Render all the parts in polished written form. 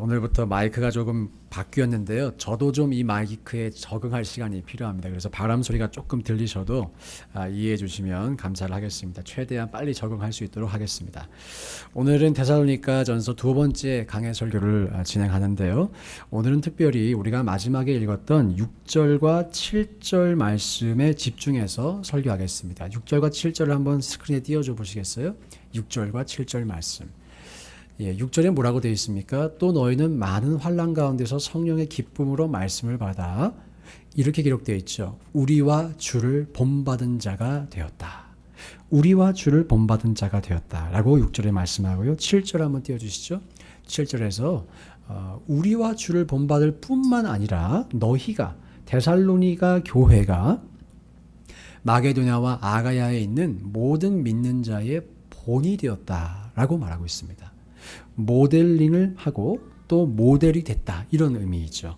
오늘부터 마이크가 조금 바뀌었는데요. 저도 좀 이 마이크에 적응할 시간이 필요합니다. 그래서 바람 소리가 조금 들리셔도 이해해 주시면 감사를 하겠습니다. 최대한 빨리 적응할 수 있도록 하겠습니다. 오늘은 데살로니가 전서 두 번째 강해 설교를 진행하는데요. 오늘은 특별히 우리가 마지막에 읽었던 6절과 7절 말씀에 집중해서 설교하겠습니다. 6절과 7절을 한번 스크린에 띄워줘 보시겠어요? 6절과 7절 말씀. 6절에 뭐라고 되어 있습니까? 또 너희는 많은 환난 가운데서 성령의 기쁨으로 말씀을 받아 이렇게 기록되어 있죠. 우리와 주를 본받은 자가 되었다. 우리와 주를 본받은 자가 되었다 라고 6절에 말씀하고요. 7절 한번 띄워주시죠. 7절에서 우리와 주를 본받을 뿐만 아니라 너희가 데살로니가 교회가 마게도냐와 아가야에 있는 모든 믿는 자의 본이 되었다라고 말하고 있습니다. 모델링을 하고 또 모델이 됐다 이런 의미이죠.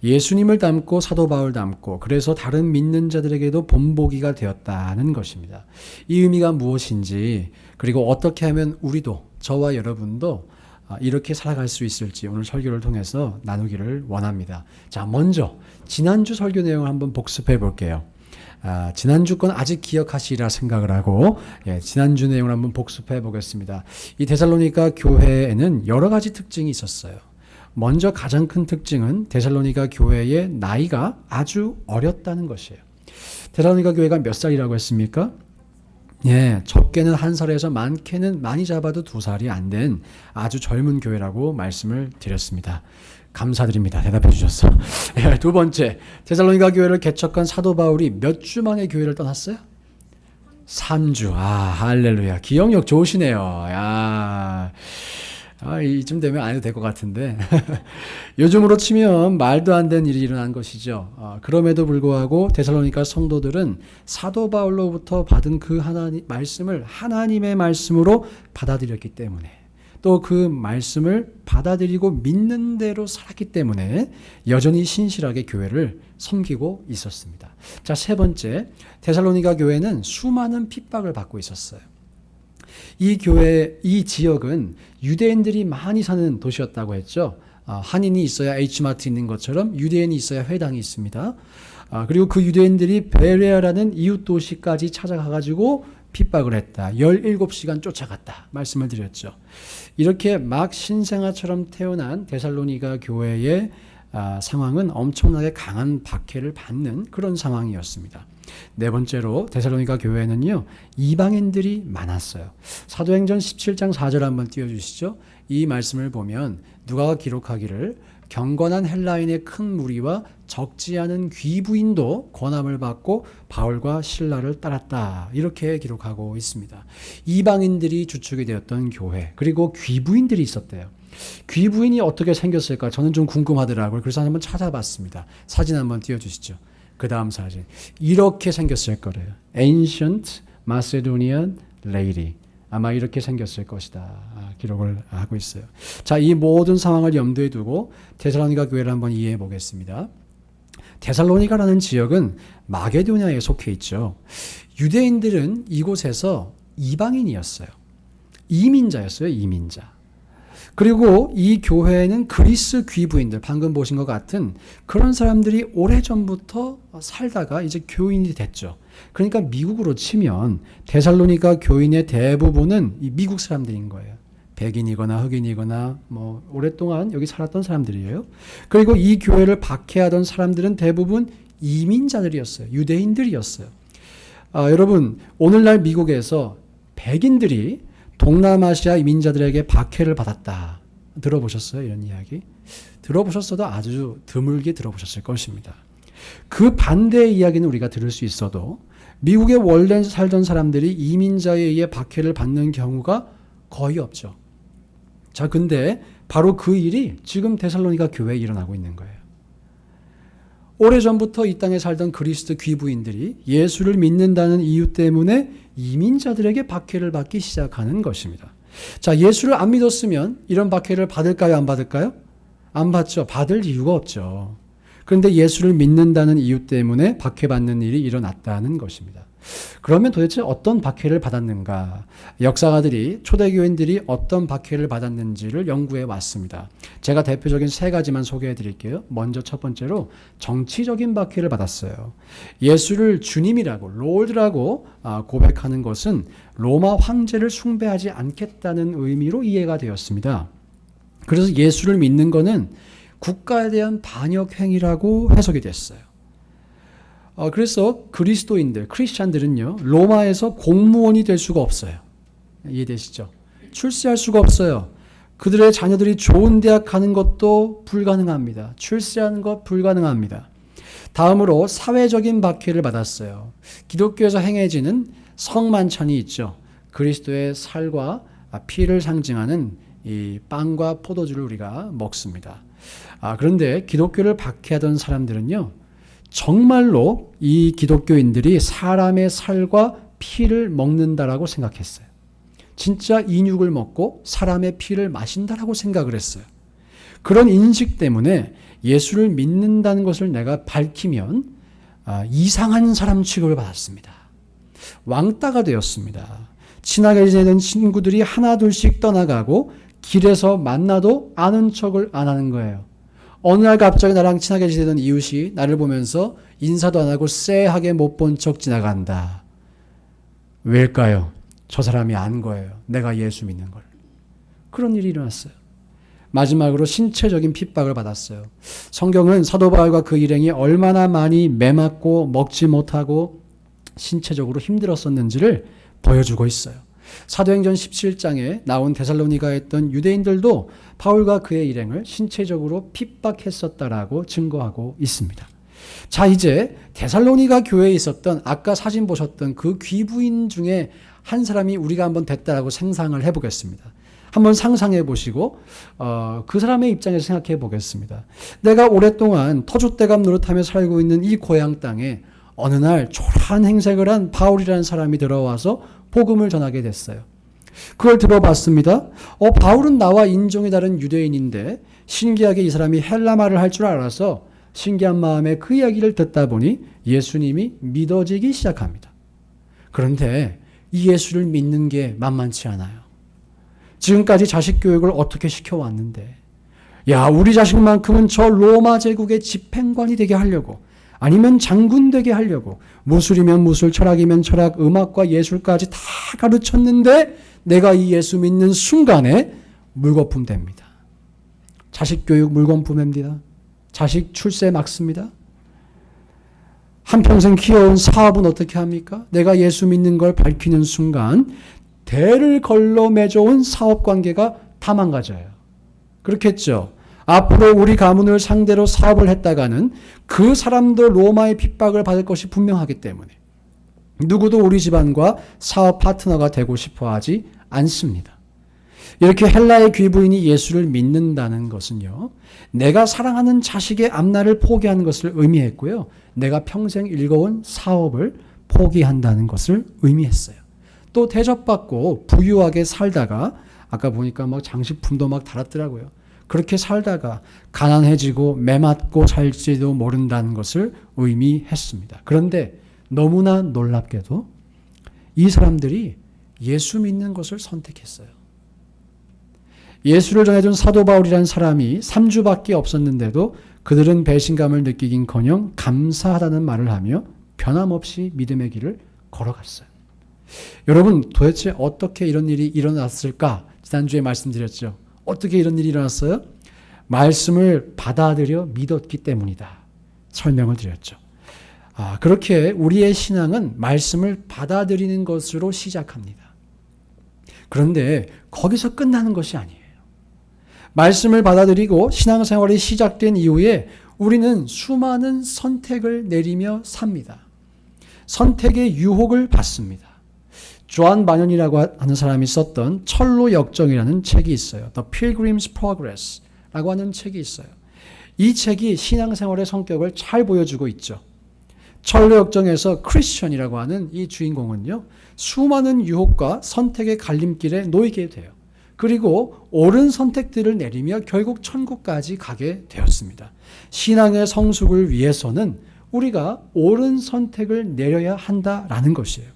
예수님을 닮고 사도 바울 닮고 그래서 다른 믿는 자들에게도 본보기가 되었다는 것입니다. 이 의미가 무엇인지 그리고 어떻게 하면 우리도 저와 여러분도 이렇게 살아갈 수 있을지 오늘 설교를 통해서 나누기를 원합니다. 자, 먼저 지난주 설교 내용을 한번 복습해 볼게요. 지난주 건 아직 기억하시리라 생각을 하고 지난주 내용을 한번 복습해 보겠습니다. 이 데살로니가 교회에는 여러 가지 특징이 있었어요. 먼저 가장 큰 특징은 데살로니가 교회의 나이가 아주 어렸다는 것이에요. 데살로니가 교회가 몇 살이라고 했습니까? 적게는 1살에서 많게는 많이 잡아도 2살이 안 된 아주 젊은 교회라고 말씀을 드렸습니다. 감사드립니다. 대답해 주셔서. 두 번째, 데살로니가 교회를 개척한 사도 바울이 몇 주 만에 교회를 떠났어요? 3주. 할렐루야. 기억력 좋으시네요. 이쯤 되면 안 해도 될 것 같은데. 요즘으로 치면 말도 안 되는 일이 일어난 것이죠. 그럼에도 불구하고 데살로니가 성도들은 사도 바울로부터 받은 그 말씀을 하나님의 말씀으로 받아들였기 때문에 또 그 말씀을 받아들이고 믿는 대로 살았기 때문에 여전히 신실하게 교회를 섬기고 있었습니다. 자, 세 번째, 데살로니가 교회는 수많은 핍박을 받고 있었어요. 이 지역은 유대인들이 많이 사는 도시였다고 했죠. 한인이 있어야 H마트 있는 것처럼 유대인이 있어야 회당이 있습니다. 그리고 그 유대인들이 베레아라는 이웃 도시까지 찾아가가지고 핍박을 했다. 17시간 쫓아갔다. 말씀을 드렸죠. 이렇게 막 신생아처럼 태어난 데살로니가 교회의 상황은 엄청나게 강한 박해를 받는 그런 상황이었습니다. 네 번째로 데살로니가 교회는요, 이방인들이 많았어요. 사도행전 17장 4절 한번 띄워주시죠. 이 말씀을 보면 누가가 기록하기를 경건한 헬라인의 큰 무리와 적지 않은 귀부인도 권함을 받고 바울과 실라를 따랐다. 이렇게 기록하고 있습니다. 이방인들이 주축이 되었던 교회, 그리고 귀부인들이 있었대요. 귀부인이 어떻게 생겼을까? 저는 좀 궁금하더라고요. 그래서 한번 찾아봤습니다. 사진 한번 띄워주시죠. 그 다음 사진. 이렇게 생겼을 거래요. Ancient Macedonian Lady. 아마 이렇게 생겼을 것이다. 기록을 하고 있어요. 자, 이 모든 상황을 염두에 두고 데살로니가 교회를 한번 이해해 보겠습니다. 데살로니가라는 지역은 마게도냐에 속해 있죠. 유대인들은 이곳에서 이방인이었어요. 이민자였어요. 이민자. 그리고 이 교회에는 그리스 귀부인들, 방금 보신 것 같은 그런 사람들이 오래전부터 살다가 이제 교인이 됐죠. 그러니까 미국으로 치면 데살로니가 교인의 대부분은 이 미국 사람들인 거예요. 백인이거나 흑인이거나 오랫동안 여기 살았던 사람들이에요. 그리고 이 교회를 박해하던 사람들은 대부분 이민자들이었어요. 유대인들이었어요. 여러분, 오늘날 미국에서 백인들이 동남아시아 이민자들에게 박해를 받았다. 들어보셨어요? 이런 이야기? 들어보셨어도 아주 드물게 들어보셨을 것입니다. 그 반대의 이야기는 우리가 들을 수 있어도 미국에 원래 살던 사람들이 이민자에 의해 박해를 받는 경우가 거의 없죠. 자, 근데 바로 그 일이 지금 데살로니가 교회에 일어나고 있는 거예요. 오래전부터 이 땅에 살던 그리스도 귀부인들이 예수를 믿는다는 이유 때문에 이민자들에게 박해를 받기 시작하는 것입니다. 자, 예수를 안 믿었으면 이런 박해를 받을까요? 안 받을까요? 안 받죠. 받을 이유가 없죠. 그런데 예수를 믿는다는 이유 때문에 박해받는 일이 일어났다는 것입니다. 그러면 도대체 어떤 박해를 받았는가? 역사가들이 초대교인들이 어떤 박해를 받았는지를 연구해 왔습니다. 제가 대표적인 세 가지만 소개해 드릴게요. 먼저 첫 번째로 정치적인 박해를 받았어요. 예수를 주님이라고 롤드라고 고백하는 것은 로마 황제를 숭배하지 않겠다는 의미로 이해가 되었습니다. 그래서 예수를 믿는 것은 국가에 대한 반역 행위라고 해석이 됐어요. 그래서 그리스도인들, 크리스찬들은요, 로마에서 공무원이 될 수가 없어요. 이해되시죠? 출세할 수가 없어요. 그들의 자녀들이 좋은 대학 가는 것도 불가능합니다. 출세하는 것 불가능합니다. 다음으로 사회적인 박해를 받았어요. 기독교에서 행해지는 성만찬이 있죠. 그리스도의 살과 피를 상징하는 이 빵과 포도주를 우리가 먹습니다. 그런데 기독교를 박해하던 사람들은요, 정말로 이 기독교인들이 사람의 살과 피를 먹는다라고 생각했어요. 진짜 인육을 먹고 사람의 피를 마신다라고 생각을 했어요. 그런 인식 때문에 예수를 믿는다는 것을 내가 밝히면 이상한 사람 취급을 받았습니다. 왕따가 되었습니다. 친하게 지내던 친구들이 하나둘씩 떠나가고 길에서 만나도 아는 척을 안 하는 거예요. 어느 날 갑자기 나랑 친하게 지내던 이웃이 나를 보면서 인사도 안 하고 쎄하게 못 본 척 지나간다. 왜일까요? 저 사람이 안 거예요. 내가 예수 믿는 걸. 그런 일이 일어났어요. 마지막으로 신체적인 핍박을 받았어요. 성경은 사도 바울과 그 일행이 얼마나 많이 매맞고 먹지 못하고 신체적으로 힘들었었는지를 보여주고 있어요. 사도행전 17장에 나온 데살로니가에 있던 유대인들도 바울과 그의 일행을 신체적으로 핍박했었다라고 증거하고 있습니다. 자, 이제 데살로니가 교회에 있었던 아까 사진 보셨던 그 귀부인 중에 한 사람이 우리가 한번 됐다라고 상상을 해보겠습니다. 한번 상상해 보시고 그 사람의 입장에서 생각해 보겠습니다. 내가 오랫동안 터줏대감 노릇하며 살고 있는 이 고향 땅에 어느 날 초라한 행색을 한 바울이라는 사람이 들어와서 복음을 전하게 됐어요. 그걸 들어봤습니다. 바울은 나와 인종이 다른 유대인인데 신기하게 이 사람이 헬라말을 할 줄 알아서 신기한 마음에 그 이야기를 듣다 보니 예수님이 믿어지기 시작합니다. 그런데 이 예수를 믿는 게 만만치 않아요. 지금까지 자식 교육을 어떻게 시켜왔는데, 야, 우리 자식만큼은 저 로마 제국의 집행관이 되게 하려고, 아니면 장군 되게 하려고, 무술이면 무술, 철학이면 철학, 음악과 예술까지 다 가르쳤는데 내가 이 예수 믿는 순간에 물거품 됩니다. 자식 교육 물거품 됩니다. 자식 출세 막습니다. 한평생 키워온 사업은 어떻게 합니까? 내가 예수 믿는 걸 밝히는 순간 대를 걸러 맺어온 사업관계가 다 망가져요. 그렇겠죠. 앞으로 우리 가문을 상대로 사업을 했다가는 그 사람도 로마의 핍박을 받을 것이 분명하기 때문에 누구도 우리 집안과 사업 파트너가 되고 싶어 하지 않습니다. 이렇게 헬라의 귀부인이 예수를 믿는다는 것은요, 내가 사랑하는 자식의 앞날을 포기하는 것을 의미했고요, 내가 평생 일궈온 사업을 포기한다는 것을 의미했어요. 또 대접받고 부유하게 살다가 아까 보니까 막 장식품도 막 달았더라고요. 그렇게 살다가 가난해지고 매맞고 살지도 모른다는 것을 의미했습니다. 그런데 너무나 놀랍게도 이 사람들이 예수 믿는 것을 선택했어요. 예수를 전해준 사도 바울이라는 사람이 3주밖에 없었는데도 그들은 배신감을 느끼긴커녕 감사하다는 말을 하며 변함없이 믿음의 길을 걸어갔어요. 여러분, 도대체 어떻게 이런 일이 일어났을까? 지난주에 말씀드렸죠. 어떻게 이런 일이 일어났어요? 말씀을 받아들여 믿었기 때문이다. 설명을 드렸죠. 그렇게 우리의 신앙은 말씀을 받아들이는 것으로 시작합니다. 그런데 거기서 끝나는 것이 아니에요. 말씀을 받아들이고 신앙생활이 시작된 이후에 우리는 수많은 선택을 내리며 삽니다. 선택의 유혹을 받습니다. 조한 바년이라고 하는 사람이 썼던 철로 역정이라는 책이 있어요. The Pilgrim's Progress라고 하는 책이 있어요. 이 책이 신앙생활의 성격을 잘 보여주고 있죠. 철로 역정에서 크리스천이라고 하는 이 주인공은요, 수많은 유혹과 선택의 갈림길에 놓이게 돼요. 그리고 옳은 선택들을 내리며 결국 천국까지 가게 되었습니다. 신앙의 성숙을 위해서는 우리가 옳은 선택을 내려야 한다라는 것이에요.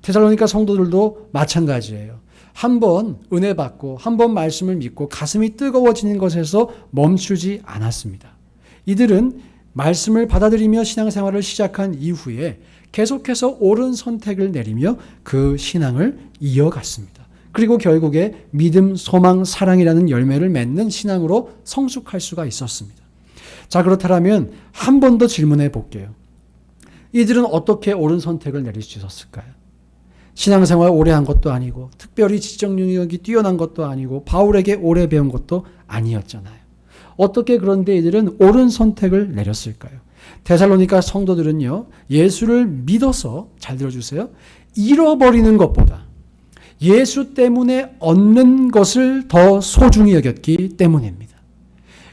데살로니가 성도들도 마찬가지예요. 한 번 은혜 받고 한 번 말씀을 믿고 가슴이 뜨거워지는 것에서 멈추지 않았습니다. 이들은 말씀을 받아들이며 신앙생활을 시작한 이후에 계속해서 옳은 선택을 내리며 그 신앙을 이어갔습니다. 그리고 결국에 믿음, 소망, 사랑이라는 열매를 맺는 신앙으로 성숙할 수가 있었습니다. 자, 그렇다면 한 번 더 질문해 볼게요. 이들은 어떻게 옳은 선택을 내릴 수 있었을까요? 신앙생활 오래 한 것도 아니고 특별히 지적 능력이 뛰어난 것도 아니고 바울에게 오래 배운 것도 아니었잖아요. 어떻게 그런데 이들은 옳은 선택을 내렸을까요? 데살로니가 성도들은요, 예수를 믿어서, 잘 들어주세요, 잃어버리는 것보다 예수 때문에 얻는 것을 더 소중히 여겼기 때문입니다.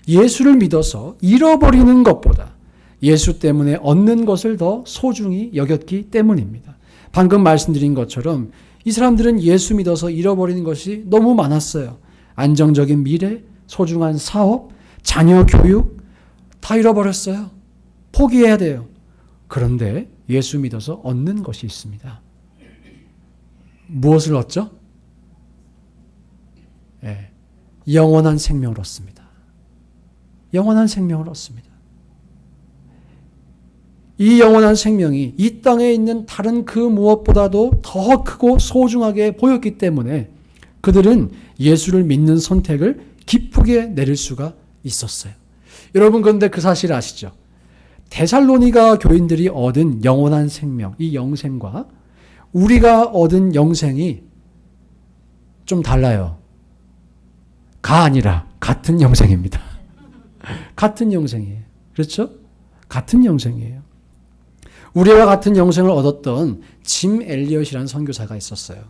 예수를 믿어서 잃어버리는 것보다 예수 때문에 얻는 것을 더 소중히 여겼기 때문입니다. 방금 말씀드린 것처럼 이 사람들은 예수 믿어서 잃어버리는 것이 너무 많았어요. 안정적인 미래, 소중한 사업, 자녀 교육 다 잃어버렸어요. 포기해야 돼요. 그런데 예수 믿어서 얻는 것이 있습니다. 무엇을 얻죠? 네, 영원한 생명을 얻습니다. 영원한 생명을 얻습니다. 이 영원한 생명이 이 땅에 있는 다른 그 무엇보다도 더 크고 소중하게 보였기 때문에 그들은 예수를 믿는 선택을 기쁘게 내릴 수가 있었어요. 여러분, 그런데 그 사실 아시죠? 데살로니가 교인들이 얻은 영원한 생명, 이 영생과 우리가 얻은 영생이 좀 달라요. 가 아니라 같은 영생입니다. 같은 영생이에요. 그렇죠? 같은 영생이에요. 우리와 같은 영생을 얻었던 짐 엘리엇이라는 선교사가 있었어요.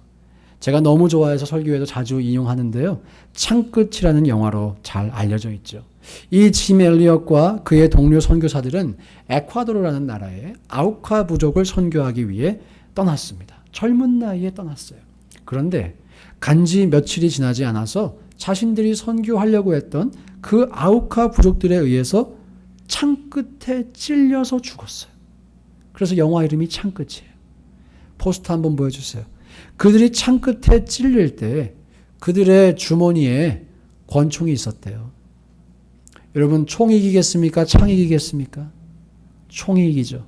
제가 너무 좋아해서 설교에도 자주 인용하는데요. 창끝이라는 영화로 잘 알려져 있죠. 이 짐 엘리엇과 그의 동료 선교사들은 에콰도르라는 나라의 아우카 부족을 선교하기 위해 떠났습니다. 젊은 나이에 떠났어요. 그런데 간지 며칠이 지나지 않아서 자신들이 선교하려고 했던 그 아우카 부족들에 의해서 창끝에 찔려서 죽었어요. 그래서 영화 이름이 창끝이에요. 포스터 한번 보여주세요. 그들이 창끝에 찔릴 때 그들의 주머니에 권총이 있었대요. 여러분, 총이 이기겠습니까? 창이 이기겠습니까? 총이 이기죠.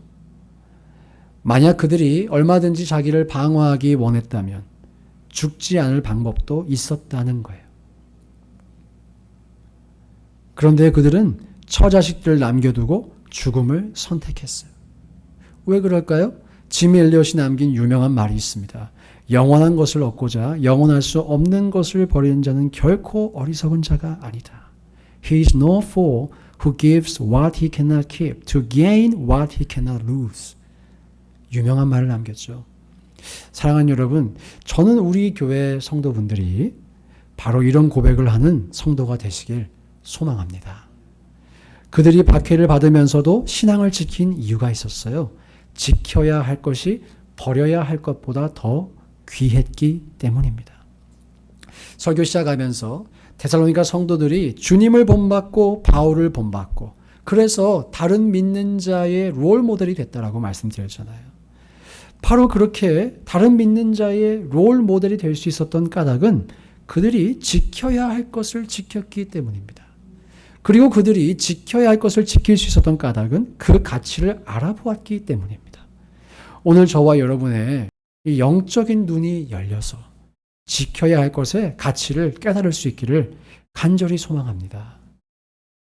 만약 그들이 얼마든지 자기를 방어하기 원했다면 죽지 않을 방법도 있었다는 거예요. 그런데 그들은 처자식들을 남겨두고 죽음을 선택했어요. 왜 그럴까요? 짐 엘리엇이 남긴 유명한 말이 있습니다. 영원한 것을 얻고자 영원할 수 없는 것을 버리는 자는 결코 어리석은 자가 아니다. He is no fool who gives what he cannot keep to gain what he cannot lose. 유명한 말을 남겼죠. 사랑하는 여러분, 저는 우리 교회 성도분들이 바로 이런 고백을 하는 성도가 되시길 소망합니다. 그들이 박해를 받으면서도 신앙을 지킨 이유가 있었어요. 지켜야 할 것이 버려야 할 것보다 더 귀했기 때문입니다. 설교 시작하면서 데살로니가 성도들이 주님을 본받고 바울을 본받고 그래서 다른 믿는 자의 롤 모델이 됐다라고 말씀드렸잖아요. 바로 그렇게 다른 믿는 자의 롤 모델이 될 수 있었던 까닭은 그들이 지켜야 할 것을 지켰기 때문입니다. 그리고 그들이 지켜야 할 것을 지킬 수 있었던 까닭은 그 가치를 알아보았기 때문입니다. 오늘 저와 여러분의 이 영적인 눈이 열려서 지켜야 할 것의 가치를 깨달을 수 있기를 간절히 소망합니다.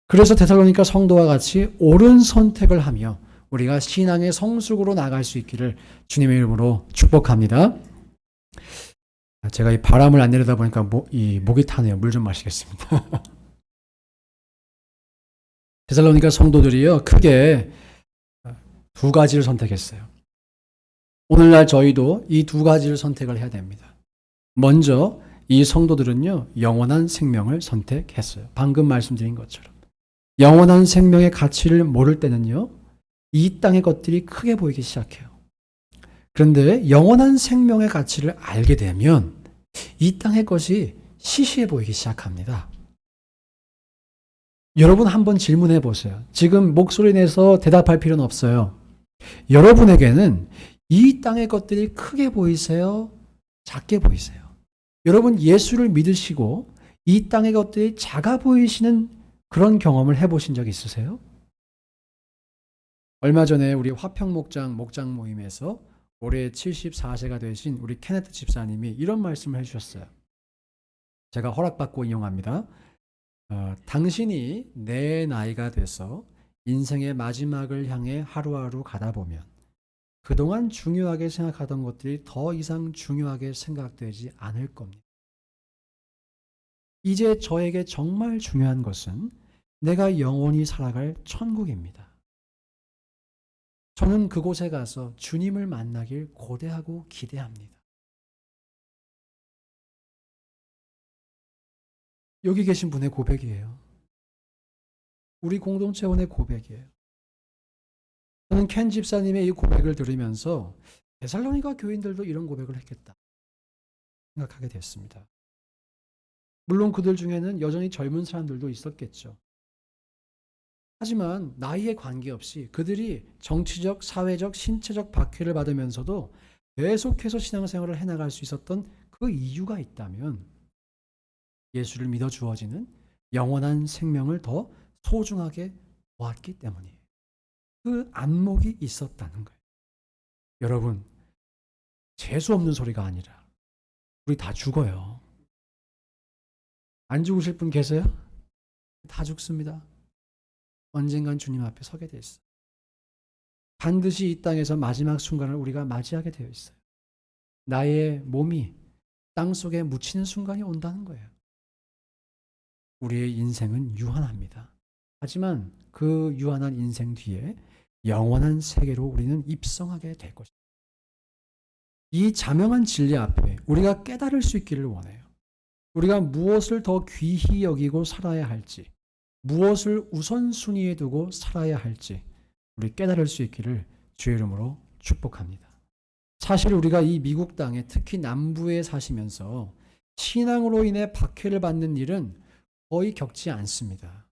그래서 데살로니가 성도와 같이 옳은 선택을 하며 우리가 신앙의 성숙으로 나갈 수 있기를 주님의 이름으로 축복합니다. 제가 이 바람을 안 내려다 보니까 목이 타네요. 물 좀 마시겠습니다. 데살로니가 성도들이요, 크게 두 가지를 선택했어요. 오늘날 저희도 이 두 가지를 선택을 해야 됩니다. 먼저 이 성도들은요, 영원한 생명을 선택했어요. 방금 말씀드린 것처럼. 영원한 생명의 가치를 모를 때는요, 이 땅의 것들이 크게 보이기 시작해요. 그런데 영원한 생명의 가치를 알게 되면 이 땅의 것이 시시해 보이기 시작합니다. 여러분 한번 질문해 보세요. 지금 목소리 내서 대답할 필요는 없어요. 여러분에게는 이 땅의 것들이 크게 보이세요? 작게 보이세요? 여러분 예수를 믿으시고 이 땅의 것들이 작아 보이시는 그런 경험을 해보신 적 있으세요? 얼마 전에 우리 화평목장 목장 모임에서 올해 74세가 되신 우리 케네트 집사님이 이런 말씀을 해주셨어요. 제가 허락받고 인용합니다. 당신이 내 나이가 돼서 인생의 마지막을 향해 하루하루 가다 보면 그동안 중요하게 생각하던 것들이 더 이상 중요하게 생각되지 않을 겁니다. 이제 저에게 정말 중요한 것은 내가 영원히 살아갈 천국입니다. 저는 그곳에 가서 주님을 만나길 고대하고 기대합니다. 여기 계신 분의 고백이에요. 우리 공동체원의 고백이에요. 저는 켄 집사님의 이 고백을 들으면서 데살로니가 교인들도 이런 고백을 했겠다 생각하게 됐습니다. 물론 그들 중에는 여전히 젊은 사람들도 있었겠죠. 하지만 나이에 관계없이 그들이 정치적, 사회적, 신체적 박해를 받으면서도 계속해서 신앙생활을 해나갈 수 있었던 그 이유가 있다면 예수를 믿어 주어지는 영원한 생명을 더 소중하게 보았기 때문이에요. 그 안목이 있었다는 거예요. 여러분, 재수 없는 소리가 아니라 우리 다 죽어요. 안 죽으실 분 계세요? 다 죽습니다. 언젠간 주님 앞에 서게 돼 있어요. 반드시 이 땅에서 마지막 순간을 우리가 맞이하게 되어 있어요. 나의 몸이 땅 속에 묻히는 순간이 온다는 거예요. 우리의 인생은 유한합니다. 하지만 그 유한한 인생 뒤에 영원한 세계로 우리는 입성하게 될 것입니다. 이 자명한 진리 앞에 우리가 깨달을 수 있기를 원해요. 우리가 무엇을 더 귀히 여기고 살아야 할지, 무엇을 우선순위에 두고 살아야 할지 우리 깨달을 수 있기를 주의 이름으로 축복합니다. 사실 우리가 이 미국 땅에 특히 남부에 사시면서 신앙으로 인해 박해를 받는 일은 거의 겪지 않습니다.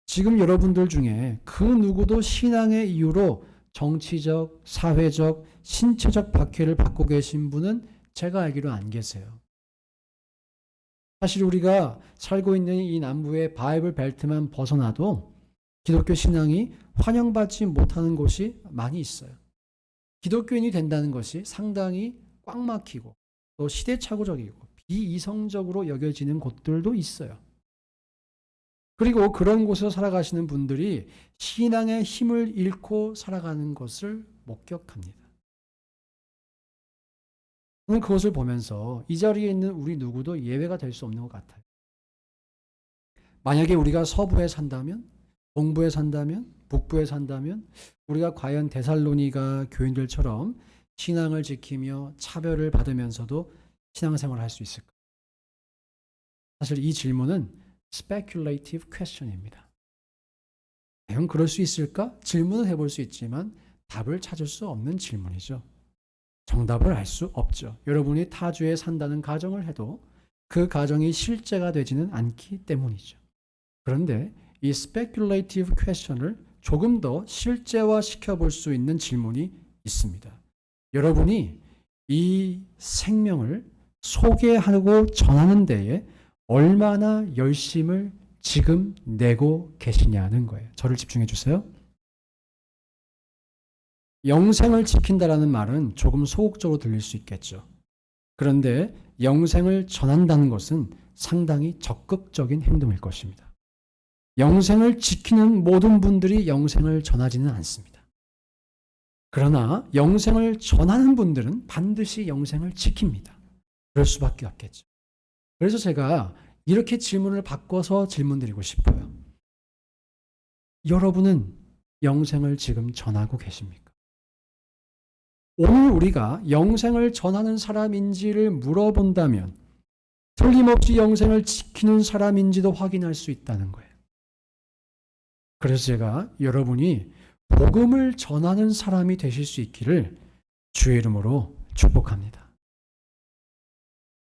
지금 여러분들 중에 그 누구도 신앙의 이유로 정치적, 사회적, 신체적 박해를 받고 계신 분은 제가 알기로 안 계세요. 사실 우리가 살고 있는 이 남부의 바이블 벨트만 벗어나도 기독교 신앙이 환영받지 못하는 곳이 많이 있어요. 기독교인이 된다는 것이 상당히 꽉 막히고 또 시대착오적이고 비이성적으로 여겨지는 곳들도 있어요. 그리고 그런 곳에서 살아가시는 분들이 신앙의 힘을 잃고 살아가는 것을 목격합니다. 저는 그것을 보면서 이 자리에 있는 우리 누구도 예외가 될 수 없는 것 같아요. 만약에 우리가 서부에 산다면, 동부에 산다면, 북부에 산다면 우리가 과연 데살로니가 교인들처럼 신앙을 지키며 차별을 받으면서도 신앙생활을 할 수 있을까? 사실 이 질문은 speculative question입니다. 과연 그럴 수 있을까? 질문을 해볼 수 있지만 답을 찾을 수 없는 질문이죠. 정답을 알 수 없죠. 여러분이 타주에 산다는 가정을 해도 그 가정이 실제가 되지는 않기 때문이죠. 그런데 이 speculative question을 조금 더 실제화 시켜볼 수 있는 질문이 있습니다. 여러분이 이 생명을 소개하고 전하는 데에 얼마나 열심을 지금 내고 계시냐는 거예요. 저를 집중해 주세요. 영생을 지킨다라는 말은 조금 소극적으로 들릴 수 있겠죠. 그런데 영생을 전한다는 것은 상당히 적극적인 행동일 것입니다. 영생을 지키는 모든 분들이 영생을 전하지는 않습니다. 그러나 영생을 전하는 분들은 반드시 영생을 지킵니다. 그럴 수밖에 없겠죠. 그래서 제가 이렇게 질문을 바꿔서 질문드리고 싶어요. 여러분은 영생을 지금 전하고 계십니까? 오늘 우리가 영생을 전하는 사람인지를 물어본다면 틀림없이 영생을 지키는 사람인지도 확인할 수 있다는 거예요. 그래서 제가 여러분이 복음을 전하는 사람이 되실 수 있기를 주의 이름으로 축복합니다.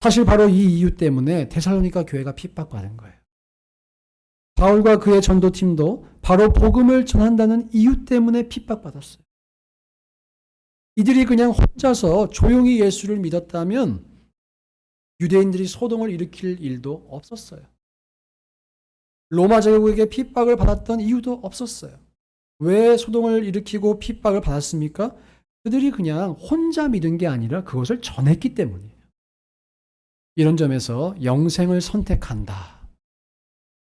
사실 바로 이 이유 때문에 데살로니가 교회가 핍박받은 거예요. 바울과 그의 전도팀도 바로 복음을 전한다는 이유 때문에 핍박받았어요. 이들이 그냥 혼자서 조용히 예수를 믿었다면 유대인들이 소동을 일으킬 일도 없었어요. 로마 제국에게 핍박을 받았던 이유도 없었어요. 왜 소동을 일으키고 핍박을 받았습니까? 그들이 그냥 혼자 믿은 게 아니라 그것을 전했기 때문이에요. 이런 점에서 영생을 선택한다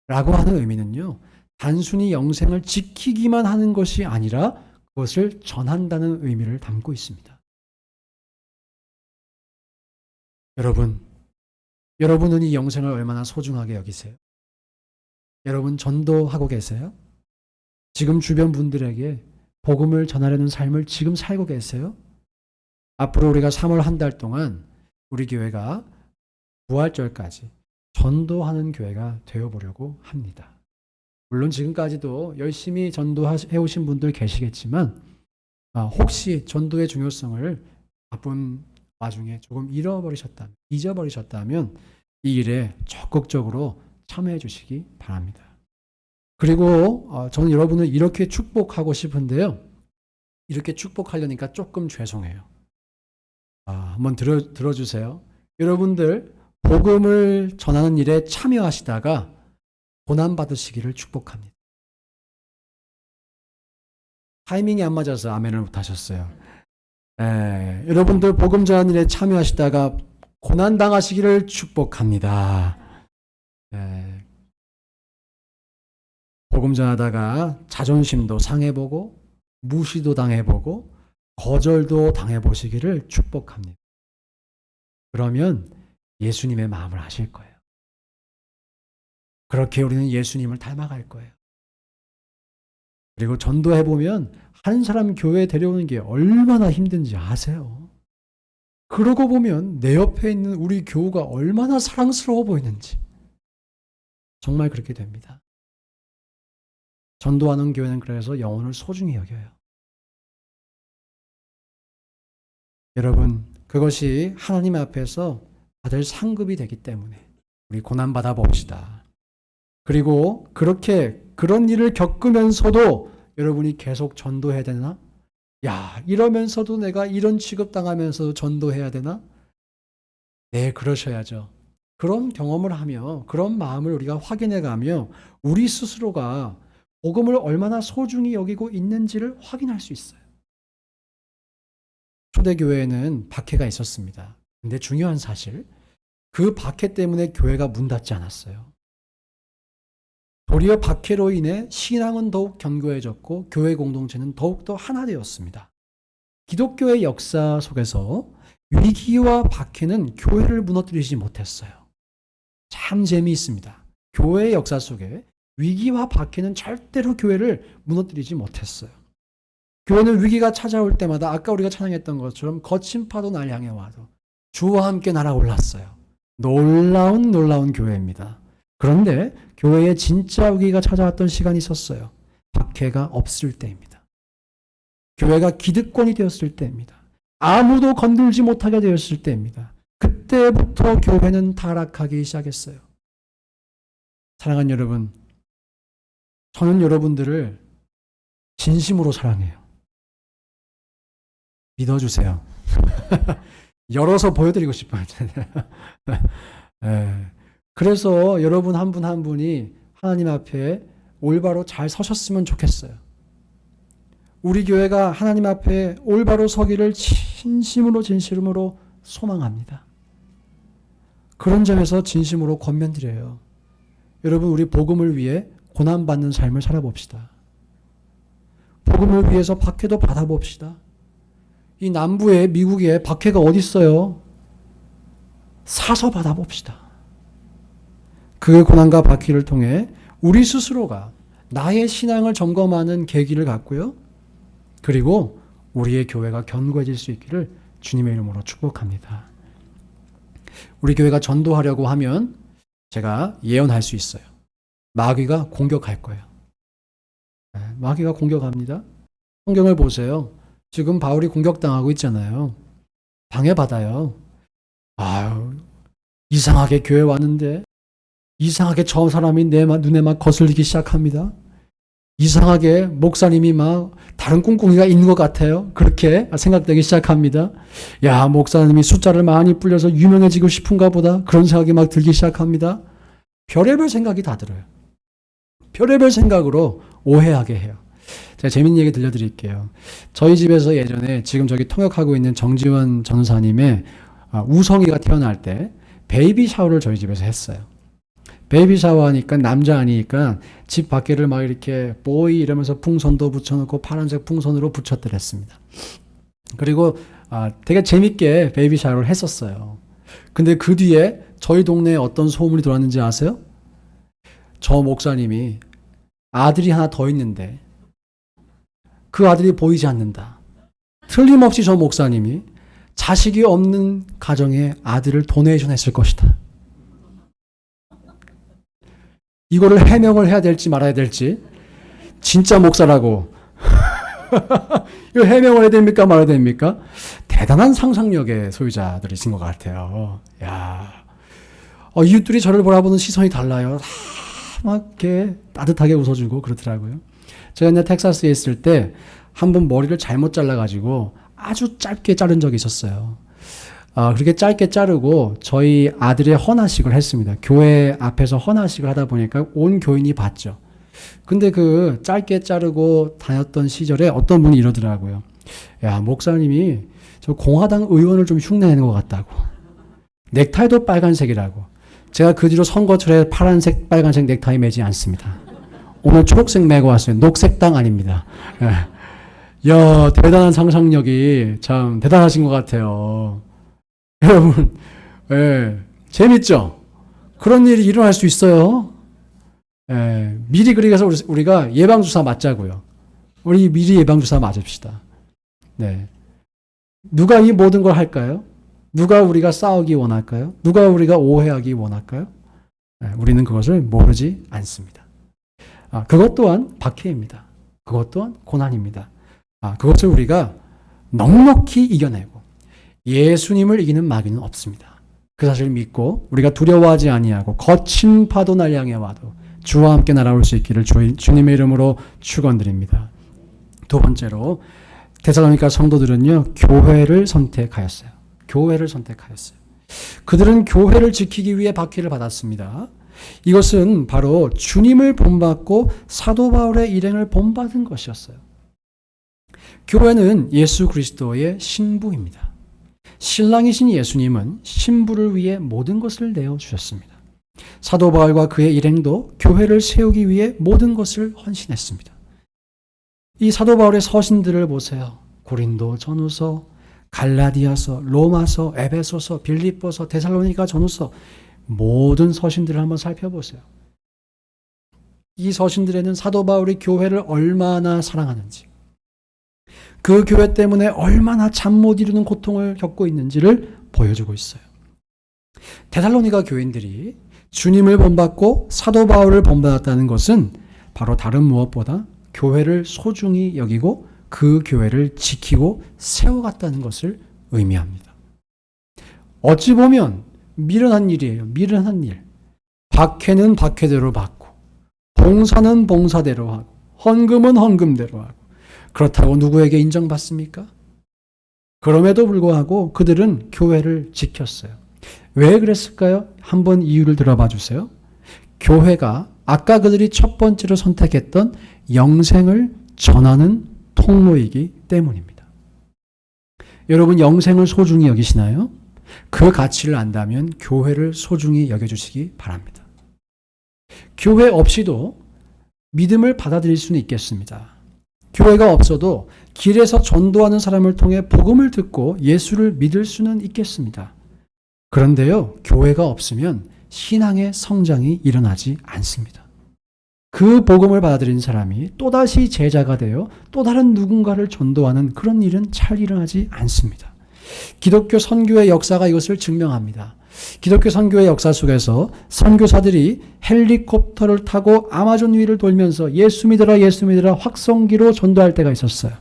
라고 하는 의미는요, 단순히 영생을 지키기만 하는 것이 아니라 그것을 전한다는 의미를 담고 있습니다. 여러분은 이 영생을 얼마나 소중하게 여기세요? 여러분 전도하고 계세요? 지금 주변 분들에게 복음을 전하려는 삶을 지금 살고 계세요? 앞으로 우리가 3월 한 달 동안 우리 교회가 부활절까지 전도하는 교회가 되어보려고 합니다. 물론 지금까지도 열심히 전도해 오신 분들 계시겠지만 혹시 전도의 중요성을 바쁜 와중에 조금 잊어버리셨다면 이 일에 적극적으로 참여해 주시기 바랍니다. 그리고 저는 여러분을 이렇게 축복하고 싶은데요. 이렇게 축복하려니까 조금 죄송해요. 한번 들어주세요. 여러분들 복음을 전하는 일에 참여하시다가 고난받으시기를 축복합니다. 타이밍이 안 맞아서 아멘을 못하셨어요. 여러분들 복음 전하는 일에 참여하시다가 고난당하시기를 축복합니다. 복음 전하다가 자존심도 상해보고 무시도 당해보고 거절도 당해보시기를 축복합니다. 그러면 예수님의 마음을 아실 거예요. 그렇게 우리는 예수님을 닮아갈 거예요. 그리고 전도해보면 한 사람 교회에 데려오는 게 얼마나 힘든지 아세요? 그러고 보면 내 옆에 있는 우리 교우가 얼마나 사랑스러워 보이는지 정말 그렇게 됩니다. 전도하는 교회는 그래서 영혼을 소중히 여겨요. 여러분, 그것이 하나님 앞에서 받을 상급이 되기 때문에 우리 고난받아 봅시다. 그리고 그런 일을 겪으면서도 여러분이 계속 전도해야 되나? 이러면서도 내가 이런 취급당하면서도 전도해야 되나? 네, 그러셔야죠. 그런 경험을 하며 그런 마음을 우리가 확인해 가며 우리 스스로가 복음을 얼마나 소중히 여기고 있는지를 확인할 수 있어요. 초대교회에는 박해가 있었습니다. 근데 중요한 사실, 그 박해 때문에 교회가 문 닫지 않았어요. 도리어 박해로 인해 신앙은 더욱 견고해졌고 교회 공동체는 더욱더 하나 되었습니다. 기독교의 역사 속에서 위기와 박해는 교회를 무너뜨리지 못했어요. 참 재미있습니다. 교회의 역사 속에 위기와 박해는 절대로 교회를 무너뜨리지 못했어요. 교회는 위기가 찾아올 때마다 아까 우리가 찬양했던 것처럼 거친 파도 날 향해 와도 주와 함께 날아올랐어요. 놀라운 교회입니다. 그런데 교회에 진짜 위기가 찾아왔던 시간이 있었어요. 박해가 없을 때입니다. 교회가 기득권이 되었을 때입니다. 아무도 건들지 못하게 되었을 때입니다. 그때부터 교회는 타락하기 시작했어요. 사랑하는 여러분, 저는 여러분들을 진심으로 사랑해요. 믿어주세요. 열어서 보여드리고 싶어요. 그래서 여러분 한 분 한 분이 하나님 앞에 올바로 잘 서셨으면 좋겠어요. 우리 교회가 하나님 앞에 올바로 서기를 진심으로 소망합니다. 그런 점에서 진심으로 권면드려요. 여러분, 우리 복음을 위해 고난받는 삶을 살아봅시다. 복음을 위해서 박해도 받아봅시다. 이 남부에 미국에 박해가 어디 있어요? 사서 받아봅시다. 그 고난과 박해를 통해 우리 스스로가 나의 신앙을 점검하는 계기를 갖고요. 그리고 우리의 교회가 견고해질 수 있기를 주님의 이름으로 축복합니다. 우리 교회가 전도하려고 하면 제가 예언할 수 있어요. 마귀가 공격할 거예요. 마귀가 공격합니다. 성경을 보세요. 지금 바울이 공격당하고 있잖아요. 방해받아요. 이상하게 교회 왔는데 이상하게 저 사람이 내 눈에 막 거슬리기 시작합니다. 이상하게 목사님이 막 다른 꿍꿍이가 있는 것 같아요. 그렇게 생각되기 시작합니다. 야, 목사님이 숫자를 많이 불려서 유명해지고 싶은가 보다. 그런 생각이 막 들기 시작합니다. 별의별 생각이 다 들어요. 별의별 생각으로 오해하게 해요. 제가 재밌는 얘기 들려드릴게요. 저희 집에서 예전에 지금 저기 통역하고 있는 정지원 전사님의 우성이가 태어날 때 베이비 샤워를 저희 집에서 했어요. 베이비 샤워하니까 남자 아니니까 집 밖에를 막 이렇게 보이 이러면서 풍선도 붙여놓고 파란색 풍선으로 붙였더랬습니다. 그리고 되게 재밌게 베이비 샤워를 했었어요. 근데 그 뒤에 저희 동네에 어떤 소문이 돌았는지 아세요? 저 목사님이 아들이 하나 더 있는데 그 아들이 보이지 않는다. 틀림없이 저 목사님이 자식이 없는 가정에 아들을 도네이션 했을 것이다. 이거를 해명을 해야 될지 말아야 될지, 진짜 목사라고 이거 해명을 해야 됩니까 말아야 됩니까? 대단한 상상력의 소유자들이신 것 같아요. 야, 이웃들이 저를 바라보는 시선이 달라요. 막 이렇게 따뜻하게 웃어주고 그렇더라고요. 제가 옛날 텍사스에 있을 때 한 번 머리를 잘못 잘라가지고 아주 짧게 자른 적이 있었어요. 그렇게 짧게 자르고 저희 아들의 헌화식을 했습니다. 교회 앞에서 헌화식을 하다 보니까 온 교인이 봤죠. 근데 그 짧게 자르고 다녔던 시절에 어떤 분이 이러더라고요. 야, 목사님이 저 공화당 의원을 좀 흉내내는 것 같다고. 넥타이도 빨간색이라고. 제가 그 뒤로 선거철에 파란색, 빨간색 넥타이 매지 않습니다. 오늘 초록색 매고 왔어요. 녹색당 아닙니다. 야, 대단한 상상력이 참 대단하신 것 같아요. 여러분, 재밌죠? 그런 일이 일어날 수 있어요. 미리 그래서 우리가 예방주사 맞자고요. 우리 미리 예방주사 맞읍시다. 네. 누가 이 모든 걸 할까요? 누가 우리가 싸우기 원할까요? 누가 우리가 오해하기 원할까요? 우리는 그것을 모르지 않습니다. 그것 또한 박해입니다. 그것 또한 고난입니다. 그것을 우리가 넉넉히 이겨내고 예수님을 이기는 마귀는 없습니다. 그 사실을 믿고 우리가 두려워하지 아니하고 거친 파도 날 향해 와도 주와 함께 날아올 수 있기를 주님의 이름으로 축원드립니다. 두 번째로 데살로니가 성도들은요, 교회를 선택하였어요. 교회를 선택하였어요. 그들은 교회를 지키기 위해 박해를 받았습니다. 이것은 바로 주님을 본받고 사도 바울의 일행을 본받은 것이었어요. 교회는 예수 그리스도의 신부입니다. 신랑이신 예수님은 신부를 위해 모든 것을 내어주셨습니다. 사도 바울과 그의 일행도 교회를 세우기 위해 모든 것을 헌신했습니다. 이 사도 바울의 서신들을 보세요. 고린도 전후서, 갈라디아서, 로마서, 에베소서, 빌립보서, 데살로니가 전후서, 모든 서신들을 한번 살펴보세요. 이 서신들에는 사도 바울이 교회를 얼마나 사랑하는지, 그 교회 때문에 얼마나 잠 못 이루는 고통을 겪고 있는지를 보여주고 있어요. 데살로니가 교인들이 주님을 본받고 사도 바울을 본받았다는 것은 바로 다른 무엇보다 교회를 소중히 여기고 그 교회를 지키고 세워갔다는 것을 의미합니다. 어찌 보면 미련한 일이에요. 미련한 일. 박해는 박해대로 받고, 봉사는 봉사대로 하고, 헌금은 헌금대로 하고, 그렇다고 누구에게 인정받습니까? 그럼에도 불구하고 그들은 교회를 지켰어요. 왜 그랬을까요? 한번 이유를 들어봐 주세요. 교회가 아까 그들이 첫 번째로 선택했던 영생을 전하는 통로이기 때문입니다. 여러분, 영생을 소중히 여기시나요? 그 가치를 안다면 교회를 소중히 여겨주시기 바랍니다. 교회 없이도 믿음을 받아들일 수는 있겠습니다. 교회가 없어도 길에서 전도하는 사람을 통해 복음을 듣고 예수를 믿을 수는 있겠습니다. 그런데요, 교회가 없으면 신앙의 성장이 일어나지 않습니다. 그 복음을 받아들인 사람이 또다시 제자가 되어 또 다른 누군가를 전도하는 그런 일은 잘 일어나지 않습니다. 기독교 선교의 역사가 이것을 증명합니다. 기독교 선교의 역사 속에서 선교사들이 헬리콥터를 타고 아마존 위를 돌면서 예수 믿으라 예수 믿으라 확성기로 전도할 때가 있었어요.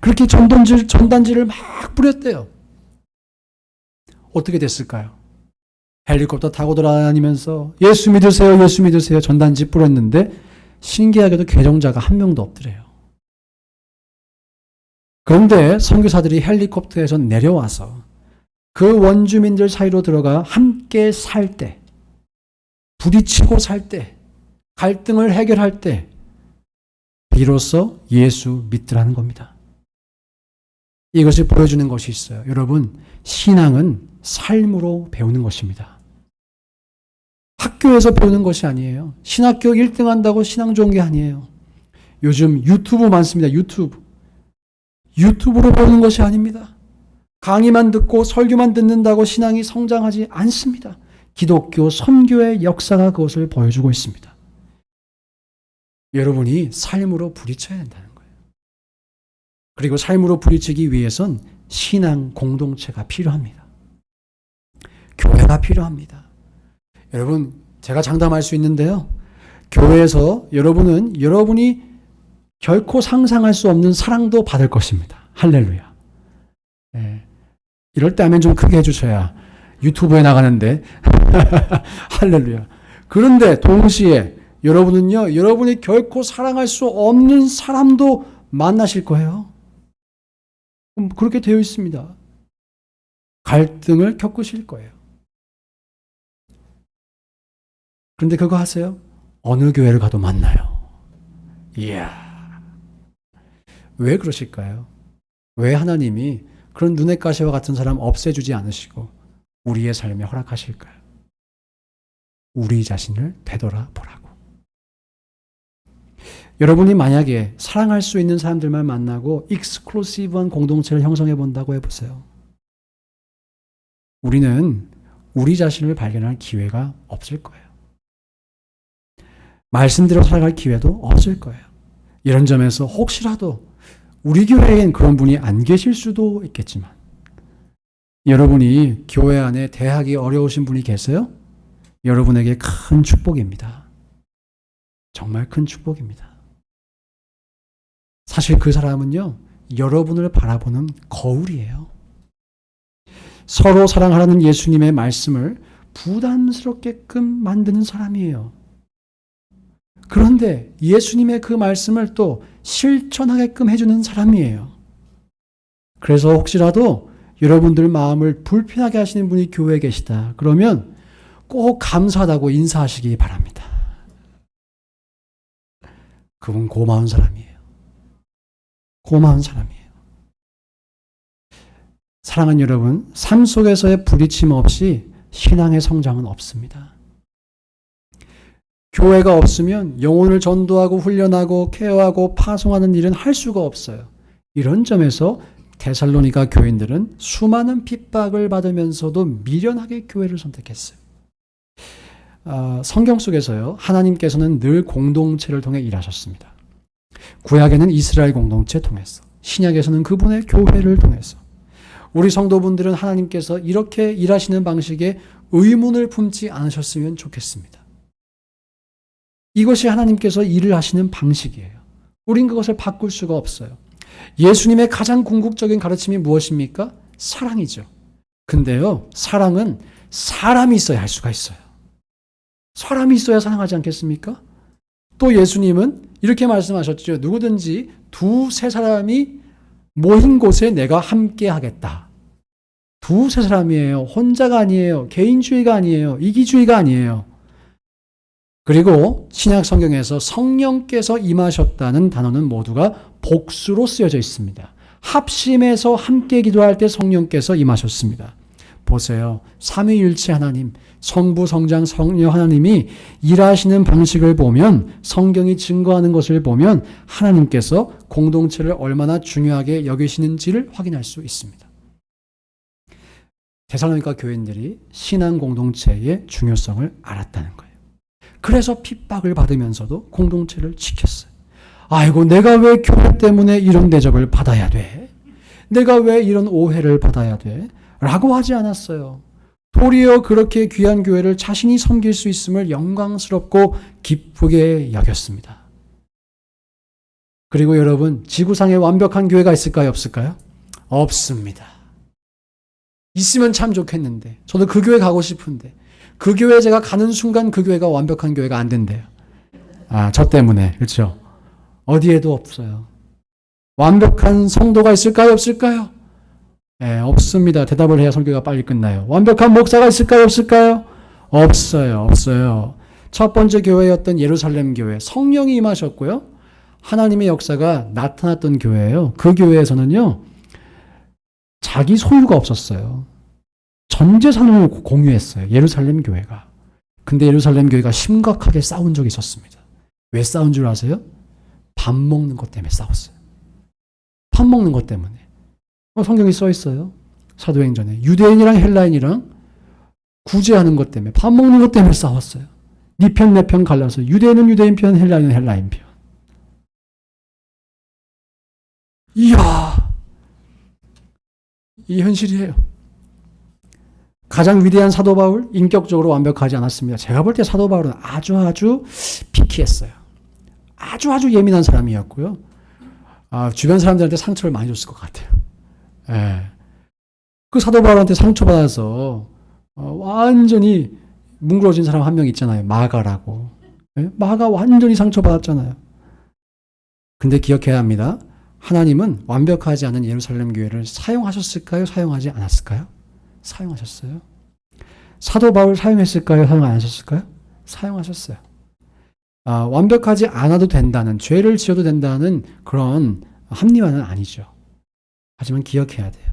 그렇게 전단지를 막 뿌렸대요. 어떻게 됐을까요? 헬리콥터 타고 돌아다니면서 예수 믿으세요, 예수 믿으세요 전단지 뿌렸는데 신기하게도 개종자가 한 명도 없더래요. 그런데 선교사들이 헬리콥터에서 내려와서 그 원주민들 사이로 들어가 함께 살 때, 부딪히고 살 때, 갈등을 해결할 때 비로소 예수 믿더라는 겁니다. 이것을 보여주는 것이 있어요. 여러분, 신앙은 삶으로 배우는 것입니다. 학교에서 배우는 것이 아니에요. 신학교 1등 한다고 신앙 좋은 게 아니에요. 요즘 유튜브 많습니다. 유튜브로 배우는 것이 아닙니다. 강의만 듣고 설교만 듣는다고 신앙이 성장하지 않습니다. 기독교 선교의 역사가 그것을 보여주고 있습니다. 여러분이 삶으로 부딪혀야 된다는 거예요. 그리고 삶으로 부딪히기 위해선 신앙 공동체가 필요합니다. 교회가 필요합니다. 여러분, 제가 장담할 수 있는데요. 교회에서 여러분이 결코 상상할 수 없는 사랑도 받을 것입니다. 할렐루야. 네. 이럴 때 아멘 좀 크게 해주셔야 유튜브에 나가는데 할렐루야. 그런데 동시에 여러분이 결코 사랑할 수 없는 사람도 만나실 거예요. 그렇게 되어 있습니다. 갈등을 겪으실 거예요. 그런데 그거 하세요? 어느 교회를 가도 만나요. 이야. 왜 그러실까요? 왜 하나님이 그런 눈의 가시와 같은 사람 없애주지 않으시고 우리의 삶에 허락하실까요? 우리 자신을 되돌아보라고. 여러분이 만약에 사랑할 수 있는 사람들만 만나고 익스클루시브한 공동체를 형성해 본다고 해보세요. 우리는 우리 자신을 발견할 기회가 없을 거예요. 말씀대로 살아갈 기회도 없을 거예요. 이런 점에서 혹시라도 우리 교회엔 그런 분이 안 계실 수도 있겠지만 여러분이 교회 안에 대하기 어려우신 분이 계세요? 여러분에게 큰 축복입니다. 정말 큰 축복입니다. 사실 그 사람은요, 여러분을 바라보는 거울이에요. 서로 사랑하라는 예수님의 말씀을 부담스럽게끔 만드는 사람이에요. 그런데 예수님의 그 말씀을 또 실천하게끔 해주는 사람이에요. 그래서 혹시라도 여러분들 마음을 불편하게 하시는 분이 교회에 계시다. 그러면 꼭 감사하다고 인사하시기 바랍니다. 그분 고마운 사람이에요. 고마운 사람이에요. 사랑하는 여러분, 삶 속에서의 부딪힘 없이 신앙의 성장은 없습니다. 교회가 없으면 영혼을 전도하고 훈련하고 케어하고 파송하는 일은 할 수가 없어요. 이런 점에서 데살로니가 교인들은 수많은 핍박을 받으면서도 미련하게 교회를 선택했어요. 성경 속에서요, 하나님께서는 늘 공동체를 통해 일하셨습니다. 구약에는 이스라엘 공동체 통해서, 신약에서는 그분의 교회를 통해서. 우리 성도분들은 하나님께서 이렇게 일하시는 방식에 의문을 품지 않으셨으면 좋겠습니다. 이것이 하나님께서 일을 하시는 방식이에요. 우린 그것을 바꿀 수가 없어요. 예수님의 가장 궁극적인 가르침이 무엇입니까? 사랑이죠. 근데요, 사랑은 사람이 있어야 할 수가 있어요. 사람이 있어야 사랑하지 않겠습니까? 또 예수님은 이렇게 말씀하셨죠. 누구든지 두세 사람이 모인 곳에 내가 함께 하겠다. 두세 사람이에요. 혼자가 아니에요. 개인주의가 아니에요. 이기주의가 아니에요. 그리고 신약 성경에서 성령께서 임하셨다는 단어는 모두가 복수로 쓰여져 있습니다. 합심해서 함께 기도할 때 성령께서 임하셨습니다. 보세요. 삼위일체 하나님, 성부, 성장, 성령 하나님이 일하시는 방식을 보면, 성경이 증거하는 것을 보면 하나님께서 공동체를 얼마나 중요하게 여기시는지를 확인할 수 있습니다. 데살로니가 교인들이 신앙 공동체의 중요성을 알았다는 거예요. 그래서 핍박을 받으면서도 공동체를 지켰어요. 아이고, 내가 왜 교회 때문에 이런 대접을 받아야 돼? 내가 왜 이런 오해를 받아야 돼? 라고 하지 않았어요. 도리어 그렇게 귀한 교회를 자신이 섬길 수 있음을 영광스럽고 기쁘게 여겼습니다. 그리고 여러분, 지구상에 완벽한 교회가 있을까요? 없을까요? 없습니다. 있으면 참 좋겠는데, 저도 그 교회 가고 싶은데, 그 교회 제가 가는 순간 그 교회가 완벽한 교회가 안 된대요. 저 때문에. 그렇죠? 어디에도 없어요. 완벽한 성도가 있을까요? 없을까요? 없습니다. 대답을 해야 설교가 빨리 끝나요. 완벽한 목사가 있을까요? 없을까요? 없어요. 없어요. 첫 번째 교회였던 예루살렘 교회, 성령이 임하셨고요. 하나님의 역사가 나타났던 교회예요. 그 교회에서는요, 자기 소유가 없었어요. 전 재산을 공유했어요. 예루살렘 교회가. 근데 예루살렘 교회가 심각하게 싸운 적이 있었습니다. 왜 싸운 줄 아세요? 밥 먹는 것 때문에 싸웠어요. 밥 먹는 것 때문에. 성경이 써 있어요. 사도행전에. 유대인이랑 헬라인이랑 구제하는 것 때문에, 밥 먹는 것 때문에 싸웠어요. 네 편, 내 편 갈라서 유대인은 유대인 편, 헬라인은 헬라인 편. 이야, 이 현실이에요. 가장 위대한 사도 바울, 인격적으로 완벽하지 않았습니다. 제가 볼 때 사도 바울은 아주 피키했어요. 아주 예민한 사람이었고요. 주변 사람들한테 상처를 많이 줬을 것 같아요. 그 사도 바울한테 상처받아서 완전히 뭉그러진 사람 한 명 있잖아요. 마가라고. 마가 완전히 상처받았잖아요. 근데 기억해야 합니다. 하나님은 완벽하지 않은 예루살렘 교회를 사용하셨을까요? 사용하지 않았을까요? 사용하셨어요. 사도 바울 사용했을까요? 사용 안 하셨을까요? 사용하셨어요. 완벽하지 않아도 된다는, 죄를 지어도 된다는 그런 합리화는 아니죠. 하지만 기억해야 돼요.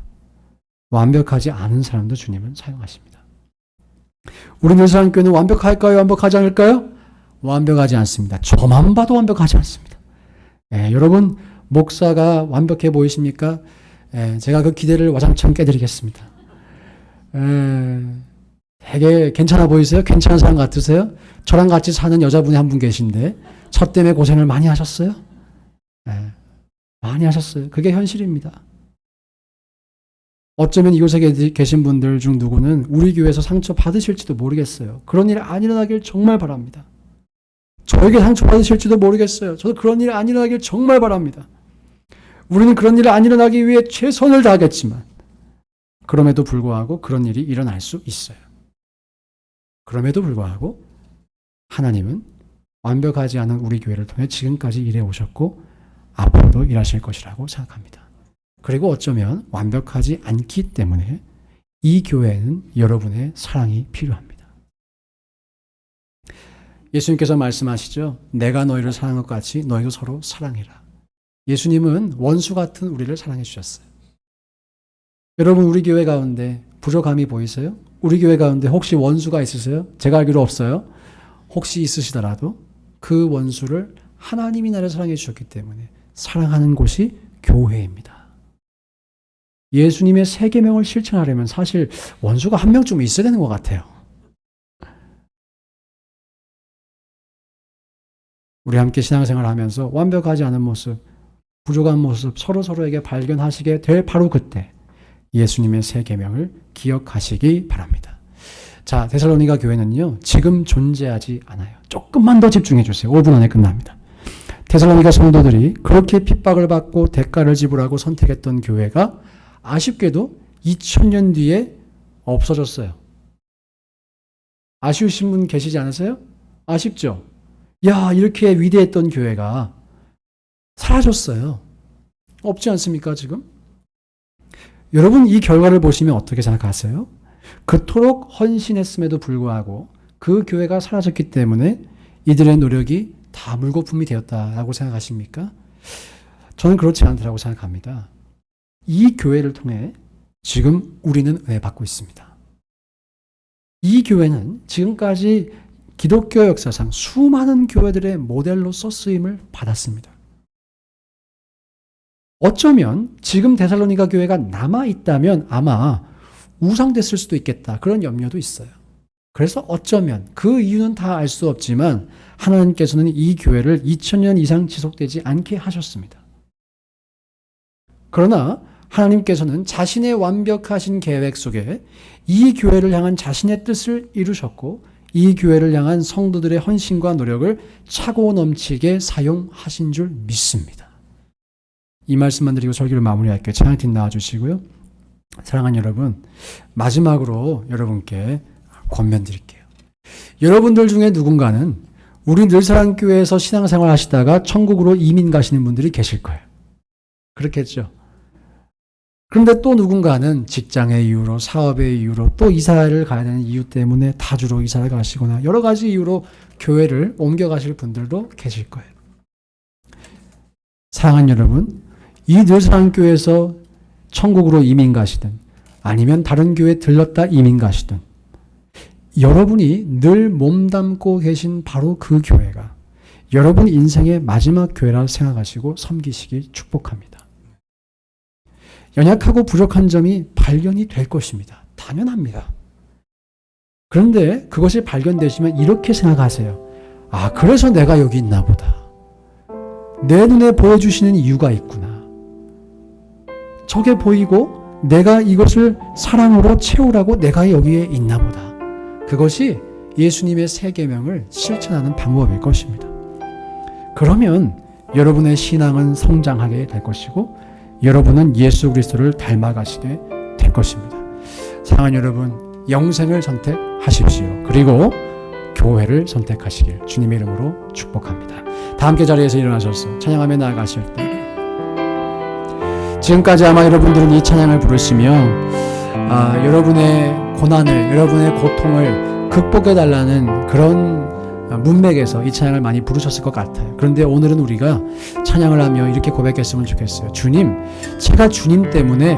완벽하지 않은 사람도 주님은 사용하십니다. 우리 늘사랑교회는 완벽할까요? 완벽하지 않을까요? 완벽하지 않습니다. 저만 봐도 완벽하지 않습니다. 여러분, 목사가 완벽해 보이십니까? 제가 그 기대를 와장창 깨드리겠습니다. 되게 괜찮아 보이세요? 괜찮은 사람 같으세요? 저랑 같이 사는 여자분이 한 분 계신데 저 때문에 고생을 많이 하셨어요? 많이 하셨어요. 그게 현실입니다. 어쩌면 이곳에 계신 분들 중 누구는 우리 교회에서 상처 받으실지도 모르겠어요. 그런 일 안 일어나길 정말 바랍니다. 저에게 상처 받으실지도 모르겠어요. 저도 그런 일 안 일어나길 정말 바랍니다. 우리는 그런 일이 안 일어나기 위해 최선을 다하겠지만 그럼에도 불구하고 그런 일이 일어날 수 있어요. 그럼에도 불구하고 하나님은 완벽하지 않은 우리 교회를 통해 지금까지 일해 오셨고 앞으로도 일하실 것이라고 생각합니다. 그리고 어쩌면 완벽하지 않기 때문에 이 교회에는 여러분의 사랑이 필요합니다. 예수님께서 말씀하시죠. 내가 너희를 사랑한 것 같이 너희도 서로 사랑해라. 예수님은 원수 같은 우리를 사랑해 주셨어요. 여러분, 우리 교회 가운데 부족함이 보이세요? 우리 교회 가운데 혹시 원수가 있으세요? 제가 알기로 없어요. 혹시 있으시더라도 그 원수를 하나님이 나를 사랑해 주셨기 때문에 사랑하는 곳이 교회입니다. 예수님의 세 계명을 실천하려면 사실 원수가 한 명쯤 있어야 되는 것 같아요. 우리 함께 신앙생활을 하면서 완벽하지 않은 모습, 부족한 모습 서로에게 발견하시게 될 바로 그때 예수님의 세 계명을 기억하시기 바랍니다. 자, 데살로니가 교회는요, 지금 존재하지 않아요. 조금만 더 집중해 주세요. 5분 안에 끝납니다. 데살로니가 성도들이 그렇게 핍박을 받고 대가를 지불하고 선택했던 교회가 아쉽게도 2000년 뒤에 없어졌어요. 아쉬우신 분 계시지 않으세요? 아쉽죠? 야, 이렇게 위대했던 교회가 사라졌어요. 없지 않습니까, 지금? 여러분, 이 결과를 보시면 어떻게 생각하세요? 그토록 헌신했음에도 불구하고 그 교회가 사라졌기 때문에 이들의 노력이 다 물거품이 되었다라고 생각하십니까? 저는 그렇지 않다고 생각합니다. 이 교회를 통해 지금 우리는 은혜 받고 있습니다. 이 교회는 지금까지 기독교 역사상 수많은 교회들의 모델로서 쓰임을 받았습니다. 어쩌면 지금 데살로니가 교회가 남아있다면 아마 우상됐을 수도 있겠다. 그런 염려도 있어요. 그래서 어쩌면 그 이유는 다 알 수 없지만 하나님께서는 이 교회를 2000년 이상 지속되지 않게 하셨습니다. 그러나 하나님께서는 자신의 완벽하신 계획 속에 이 교회를 향한 자신의 뜻을 이루셨고 이 교회를 향한 성도들의 헌신과 노력을 차고 넘치게 사용하신 줄 믿습니다. 이 말씀만 드리고 설교를 마무리할게요. 찬양팀 나와주시고요. 사랑하는 여러분, 마지막으로 여러분께 권면드릴게요. 여러분들 중에 누군가는 우리 늘사랑교회에서 신앙생활 하시다가 천국으로 이민 가시는 분들이 계실 거예요. 그렇겠죠. 그런데 또 누군가는 직장의 이유로, 사업의 이유로, 또 이사를 가야 되는 이유 때문에 타주로 이사를 가시거나 여러 가지 이유로 교회를 옮겨가실 분들도 계실 거예요. 사랑하는 여러분, 이 늘사랑교회에서 천국으로 이민 가시든 아니면 다른 교회에 들렀다 이민 가시든 여러분이 늘 몸담고 계신 바로 그 교회가 여러분 인생의 마지막 교회라 생각하시고 섬기시기 축복합니다. 연약하고 부족한 점이 발견이 될 것입니다. 당연합니다. 그런데 그것이 발견되시면 이렇게 생각하세요. 아, 그래서 내가 여기 있나 보다. 내 눈에 보여주시는 이유가 있구나. 저게 보이고 내가 이것을 사랑으로 채우라고 내가 여기에 있나 보다. 그것이 예수님의 세 계명을 실천하는 방법일 것입니다. 그러면 여러분의 신앙은 성장하게 될 것이고 여러분은 예수 그리스도를 닮아가시게 될 것입니다. 사랑하는 여러분, 영생을 선택하십시오. 그리고 교회를 선택하시길 주님의 이름으로 축복합니다. 다 함께 자리에서 일어나셔서 찬양하며 나아가실 때 지금까지 아마 여러분들은 이 찬양을 부르시며 여러분의 고난을, 여러분의 고통을 극복해달라는 그런 문맥에서 이 찬양을 많이 부르셨을 것 같아요. 그런데 오늘은 우리가 찬양을 하며 이렇게 고백했으면 좋겠어요. 주님, 제가 주님 때문에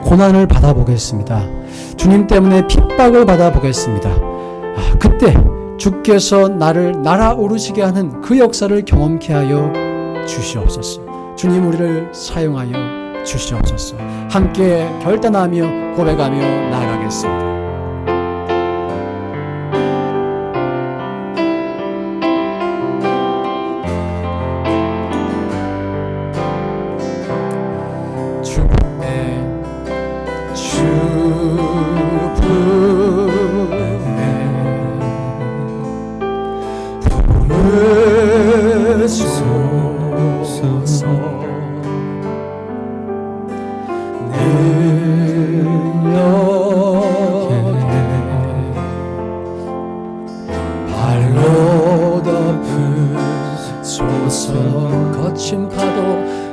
고난을 받아보겠습니다. 주님 때문에 핍박을 받아보겠습니다. 그때 주께서 나를 날아오르시게 하는 그 역사를 경험케 하여 주시옵소서. 주님, 우리를 사용하여 주시옵소서. 함께 결단하며 고백하며 나아가겠습니다.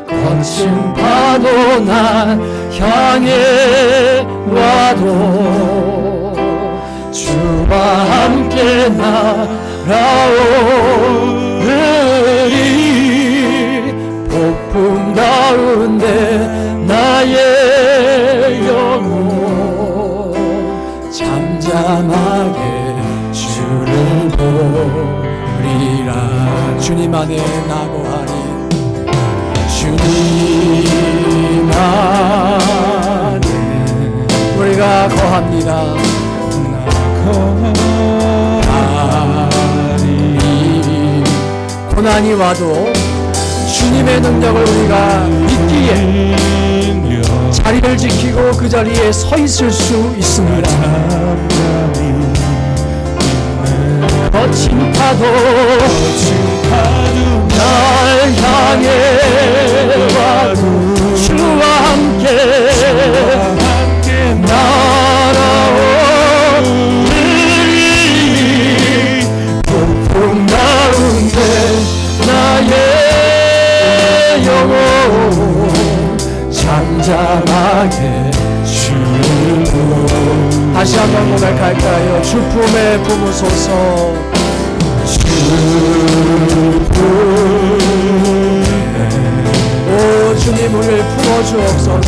거친 파도 날 향해 와도 주와 함께 날아오르리. 폭풍 가운데 나의 영혼 잠잠하게 주를 보리라. 주님 안에 나고하니 주님 안에 우리가 거합니다. 고난이 와도 주님의 능력을 우리가 믿기에 자리를 지키고 그 자리에 서 있을 수 있습니다. 거친 파도 날 향해 와도 주와 함께 날아오르리. 폭풍 가운데 나의 영혼 잠잠하게 주를 다시 한번 고백할까요? 주 품에 품으소서. 오 주님, 우리를 품어주옵소서.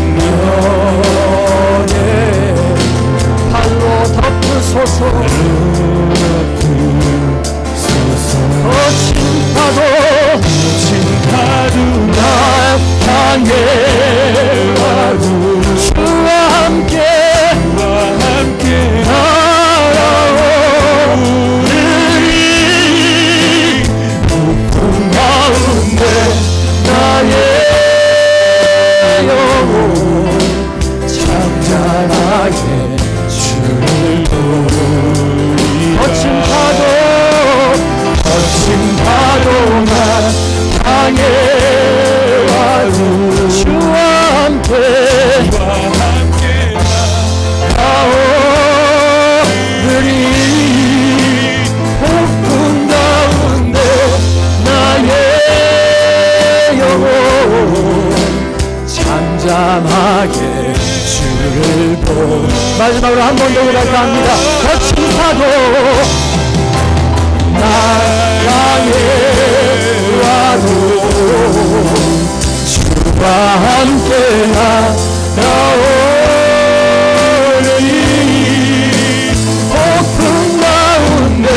주님의 발로 덮으소서. 거친 파도 날 향해 와도 주와 함께 날아오르리. 폭풍 가운데 나의 영혼 잠잠하게 주를 보리. 거친 파도 날 향해 와도 한 번 더 고백합니다. 거친 파도 날 향해 와도 주와 함께 나아오리. 폭풍 가운데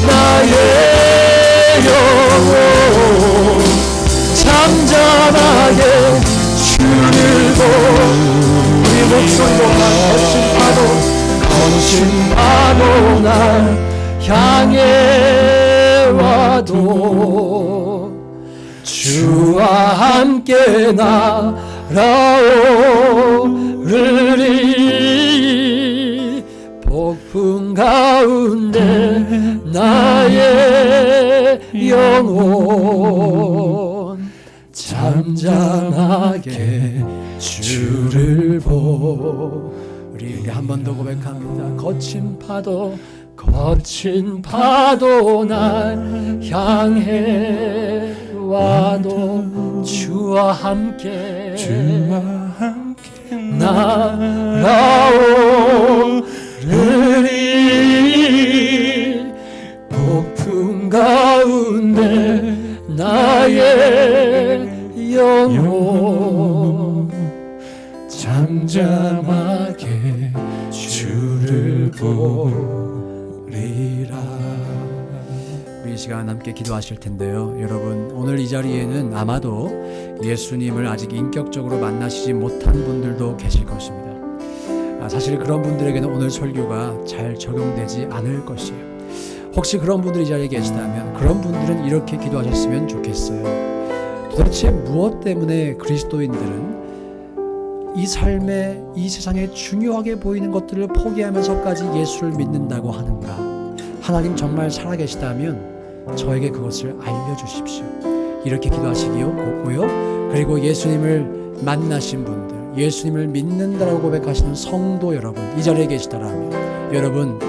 나의 영혼 잠잠하게 주를 보. 우리 목소리로만 거친 파도 날 향해 와도 주와 함께 날아오르리. 폭풍 가운데 나의 영혼 잠잠하게 주를 보리. 한 번 더 고백합니다. 거친 파도 날 향해 와도 주와 함께 날아오르리. 폭풍 가운데 나의 영혼 잠잠하게 주를 보리라. 우리 이 시간 함께 기도하실 텐데요. 여러분, 오늘 이 자리에는 아마도 예수님을 아직 인격적으로 만나시지 못한 분들도 계실 것입니다. 사실 그런 분들에게는 오늘 설교가 잘 적용되지 않을 것이에요. 혹시 그런 분들이 이 자리에 계시다면 그런 분들은 이렇게 기도하셨으면 좋겠어요. 도대체 무엇 때문에 그리스도인들은 이 삶에, 이 세상에 중요하게 보이는 것들을 포기하면서까지 예수를 믿는다고 하는가? 하나님 정말 살아계시다면 저에게 그것을 알려주십시오. 이렇게 기도하시고요. 그리고 예수님을 만나신 분들, 예수님을 믿는다라고 고백하시는 성도 여러분, 이 자리에 계시다라면 여러분,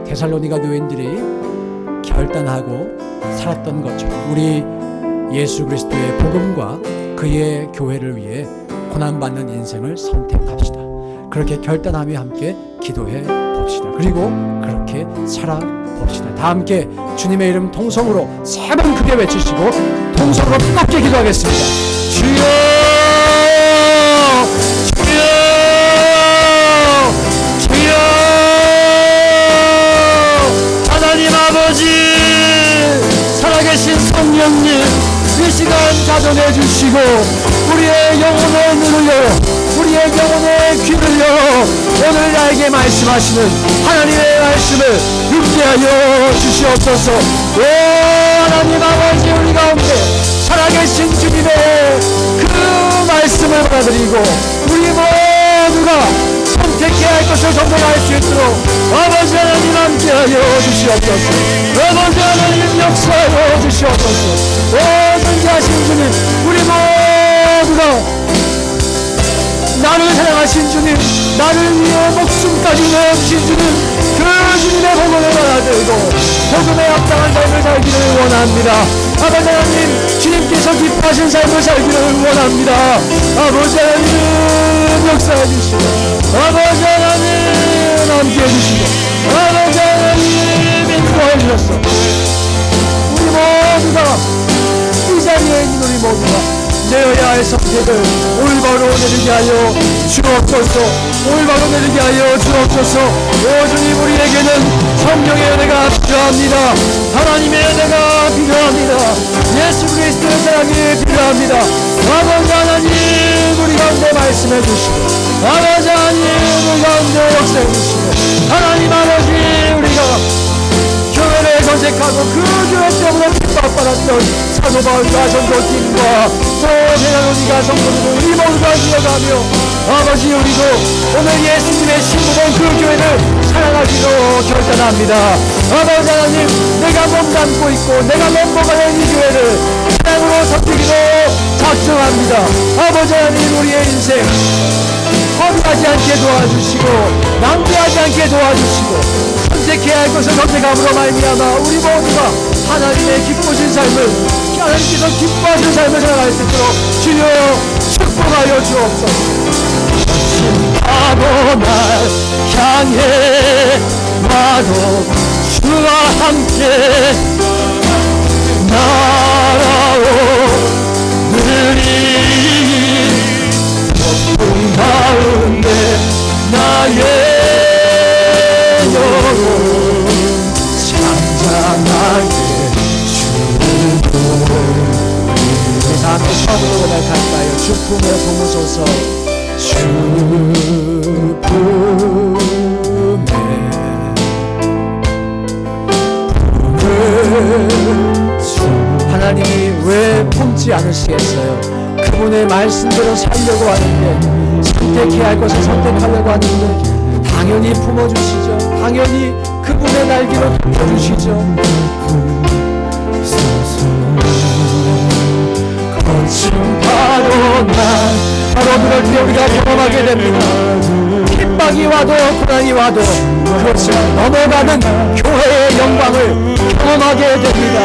데살로니가 교인들이 결단하고 살았던 것처럼 우리 예수 그리스도의 복음과 그의 교회를 위해 고난받는 인생을 선택합시다. 그렇게 결단하며 함께 기도해 봅시다. 그리고 그렇게 살아봅시다. 다 함께 주님의 이름 통성으로 3번 크게 외치시고 통성으로 뜨겁게 기도하겠습니다. 주여, 주여, 주여. 하나님 아버지, 살아계신 성령님, 이 시간 자정해 주시고 우리의 영혼의 눈을 열어, 우리의 영혼의 귀를 열어 오늘 나에게 말씀하시는 하나님의 말씀을 듣게 하여 주시옵소서. 오 하나님 아버지, 우리 가운데 살아계신 주님의 그 말씀을 받아들이고 우리 모두가 선택해야 할 것을 선택할 수 있도록 아버지 하나님 함께하여 주시옵소서. 아버지 하나님 역사하여 주시옵소서. 오 존귀하신 주님, 우리 모두가 나를 사랑하신 주님, 나를 위해 목숨까지 내어주신 주님, 그 주님의 복음을 받아들고 복음에 합당한 삶을 살기를 원합니다. 아버지 하나님, 주님께서 기뻐하신 삶을 살기를 원합니다. 아버지 하나님 역사해 주시고, 아버지 하나님 함께해 주시고, 아버지 하나님 인도해 주셨소. 우리 모두가 이 자리에 있는 우리 모두가 내어야 할 선택을 올바로 내리게 하여 주옵소서. 올바로 내리게 하여 주옵소서. 오 주님, 우리에게는 성령의 은혜가 필요합니다. 하나님의 은혜가 필요합니다. 예수 그리스도의 사랑이 필요합니다. 아버지 하나님, 우리 가운데 말씀해 주시고, 아버지 하나님 우리 가운데 역사해 주시고, 하나님 아버지, 우리가 교회를 선택하고 그 교회 때문에 핍박받았던 사도 바울과 전도 팀과 또 데살로니가 성도들을 우리 모두가 기억하며 아버지, 우리도 오늘 예수님의 신부된 그 교회를 사랑하기로 결단합니다. 아버지 하나님, 내가 몸담고 있고 내가 멤버가 된 이 교회를 사랑으로 섬기기로 작정합니다. 아버지 하나님, 우리의 인생 허비하지 않게 도와주시고 낭비하지 않게 도와주시고 선택해야 할 것을 선택함으로 말미암아 우리 모두가 하나님의 기쁘신 삶을, 하나님께서 기뻐하시는 삶을 살아갈 수 있도록 주여 축복하여 주옵소서. 거친 파도 날 향해 와도 주와 함께 날아오르리. 폭풍 가운데 나의 영혼 잠잠하게 주를 보리. 우리 다음에 처음으로 고백할까요? 주품에 품으소서. 하나님이 왜 품지 않으시겠어요? 그분의 말씀대로 살려고 하는데, 선택해야 할 것을 선택하려고 하는데 당연히 품어주시죠. 당연히 그분의 날개로 덮어주시죠. 거친 파도 날 바로 그럴 때 우리가 경험하게 됩니다. 핍박이 와도 고난이 와도 그것을 넘어가는 교회의 영광을 경험하게 됩니다.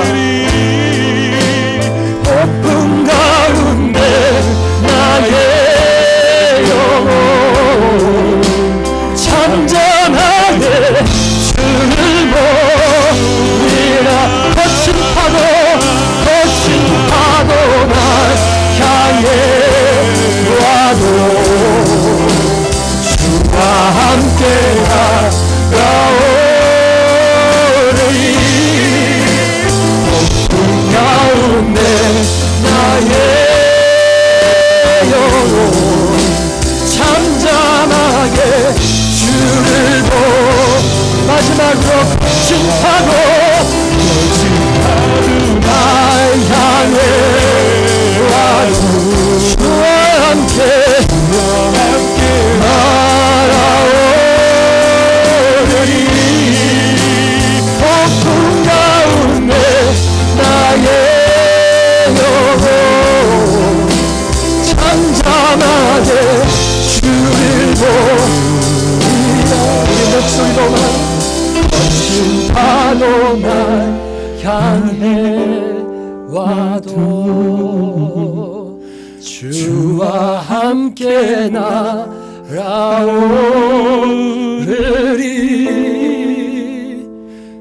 폭풍 가운데 나의 영혼 잠잠하게 주를 보리라. 거친 파도 날 향해 와도 주와 함께 나아오르리. 폭풍 가운데 나의 영혼 잠잠하게 주를 보. 마지막으로 거친 파도 날 향해 와도 주와 함께 날아오르리. 폭풍 가운데 나의 영혼 잠잠하게 주를 보리라. 우리 목소리로만 거친 파도 날 향해 와도 주와 함께 날아오르리.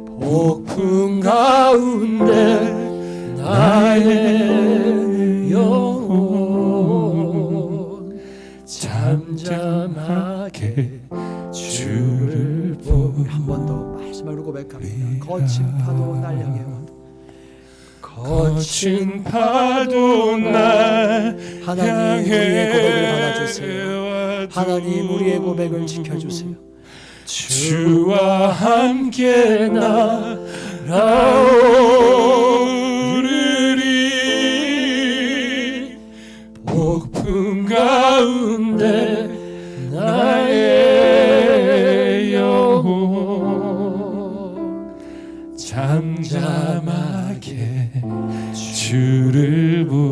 폭풍 가운데 나의 영혼 잠잠하게 주를 보리. 한 번 더 마지막으로 고백합니다. 거친 파도 날 향해 와도 거친 파도 날 하나님 우리의 고백을 받아주세요. 하나님 우리의 고백을 지켜주세요. 주와 함께 날아오르리. 폭풍 가운데 나의 영혼 잠잠하게 주를 보리라.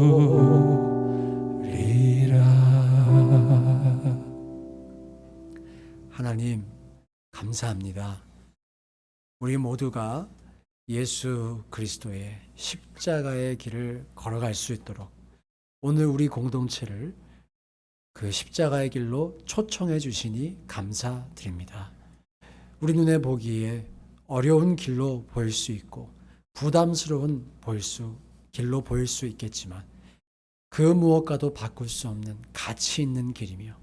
하나님 감사합니다. 우리 모두가 예수 그리스도의 십자가의 길을 걸어갈 수 있도록 오늘 우리 공동체를 그 십자가의 길로 초청해 주시니 감사드립니다. 우리 눈에 보기에 어려운 길로 보일 수 있고 부담스러운 길로 보일 수 있겠지만 그 무엇과도 바꿀 수 없는 가치 있는 길이며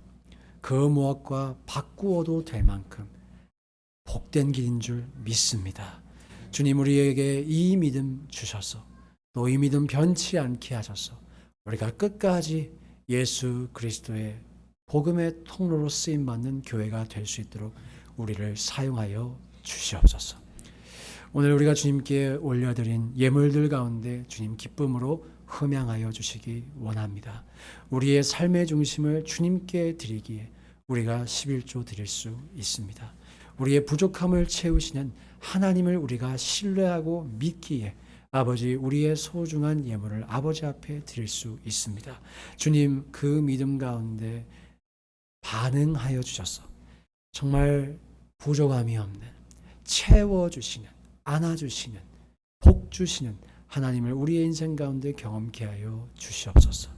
그 무엇과 바꾸어도 될 만큼 복된 길인 줄 믿습니다. 주님 우리에게 이 믿음 주셔서 또 이 믿음 변치 않게 하셔서 우리가 끝까지 예수 그리스도의 복음의 통로로 쓰임받는 교회가 될 수 있도록 우리를 사용하여 주시옵소서. 오늘 우리가 주님께 올려드린 예물들 가운데 주님 기쁨으로 흠양하여 주시기 원합니다. 우리의 삶의 중심을 주님께 드리기에 우리가 11조 드릴 수 있습니다. 우리의 부족함을 채우시는 하나님을 우리가 신뢰하고 믿기에 아버지 우리의 소중한 예물을 아버지 앞에 드릴 수 있습니다. 주님 그 믿음 가운데 반응하여 주셔서 정말 부족함이 없는 채워주시는 안아주시는 복주시는 하나님을 우리의 인생 가운데 경험케 하여 주시옵소서.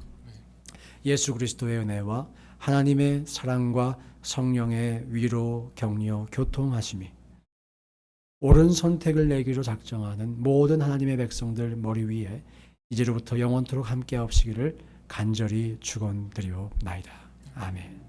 예수 그리스도의 은혜와 하나님의 사랑과 성령의 위로, 격려, 교통하심이 옳은 선택을 내기로 작정하는 모든 하나님의 백성들 머리 위에 이제로부터 영원토록 함께 하옵시기를 간절히 축원드리옵나이다. 아멘.